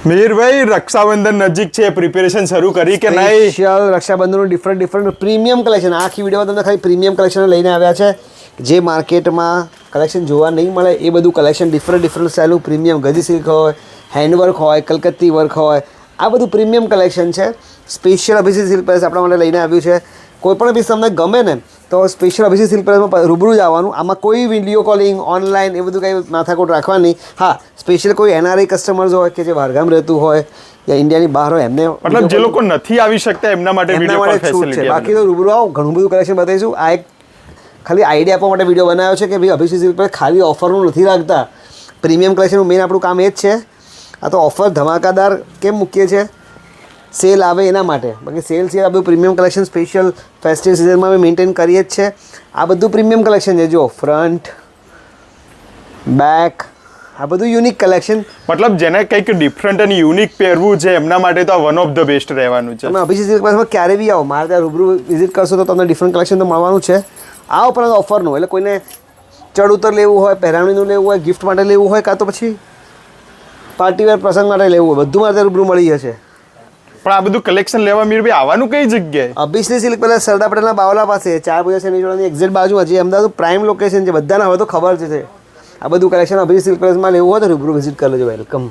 મિહિરભાઈ, રક્ષાબંધન નજીક છે, પ્રિપેરેશન શરૂ કરી કે નહીં? સ્પેશિયલ રક્ષાબંધનનું ડિફરન્ટ પ્રીમિયમ કલેક્શન, આખી વિડીયોમાં તમને ખાલી પ્રીમિયમ કલેક્શન લઈને આવ્યા છે. જે માર્કેટમાં કલેક્શન જોવા નહીં મળે એ બધું કલેક્શન ડિફરન્ટ સ્ટાઇલનું પ્રીમિયમ ગજી સિલ્ક હોય, હેન્ડવર્ક હોય, કલકત્તી વર્ક હોય, આ બધું પ્રીમિયમ કલેક્શન છે. સ્પેશિયલ અભિષેક સિલ્ક પેલેસ આપણા માટે લઈને આવ્યું છે. કોઈ પણ પીસ તમને ગમે ને તો સ્પેશિયલ અભિષેક સિલ્ક પેલેસમાં રૂબરૂ જ આવવાનું. આમાં કોઈ વિડીયો કોલિંગ ઓનલાઈન એ બધું કંઈ માથાકોટ રાખવાની. હા, સ્પેશિયલ કોઈ એનઆરઆઈ કસ્ટમર્સ હોય કે જે બહારગામ રહેતું હોય યા ઇન્ડિયાની બહાર હોય એમને, મતલબ જે લોકો નથી આવી શકતા એમના માટે વિડીયો કોલ ફેસિલિટી. બાકી તો રૂબરૂ આવો, ઘણું બધું કલેક્શન બતાવીશું. આ એક ખાલી આઈડિયા આપવા માટે વિડીયો બનાવ્યો છે કે ભાઈ અભિષેક સિલ્ક પેલેસ ખાલી ઓફરનું નથી રાખતા. પ્રીમિયમ કલેક્શનનું મેઇન આપણું કામ એ જ છે. આ તો ઓફર ધમાકાદાર કેમ મૂકીએ છીએ? સેલ આવે એના માટે. બાકી સેલ છે આ બધું પ્રીમિયમ કલેક્શન સ્પેશિયલ ફેસ્ટિવ સિઝનમાં અમે મેન્ટેન કરીએ જ છે. આ બધું પ્રીમિયમ કલેક્શન છે. જો ફ્રન્ટ, બેક, આ બધું યુનિક કલેક્શન. મતલબ જેને કંઈક ડિફરન્ટ અને યુનિક પહેરવું છે એમના માટે તો આ વન ઓફ ધ બેસ્ટ રહેવાનું છે. તમે અભિષેક સિલ્ક પેલેસમાં ક્યારે બી આવો, મારે ત્યાં રૂબરૂ વિઝિટ કરશો તો તમને ડિફરન્ટ કલેક્શન તો મળવાનું છે. આ ઉપરાંત ઓફરનું, એટલે કોઈને ચડ ઉતર લેવું હોય, પહેરાવણીનું લેવું હોય, ગિફ્ટ માટે લેવું હોય, કાં તો પછી પાર્ટીવેર પ્રસંગ માટે લેવું હોય, બધું મારે રૂબરૂ મળી જશે. પણ આ બધું કલેક્શન લેવા મિહિરભાઈ આવવાનું કઈ જગ્યાએ? અભિષેક સિલ્ક પેલેસ સરદાર પટેલના બાવલા પાસે, 4 પૂજા શનિવારની એક્ઝેક્ટ બાજુમાં, જે અમદાવાદ પ્રાઇમ લોકેશન છે, બધાના હવે તો ખબર જ છે. આ બધું કલેક્શન અભિષેક સિલ્ક પેલેસમાં લેવું હોય તો રૂબરૂ વિઝિટ કરી લેજો. વેલકમ.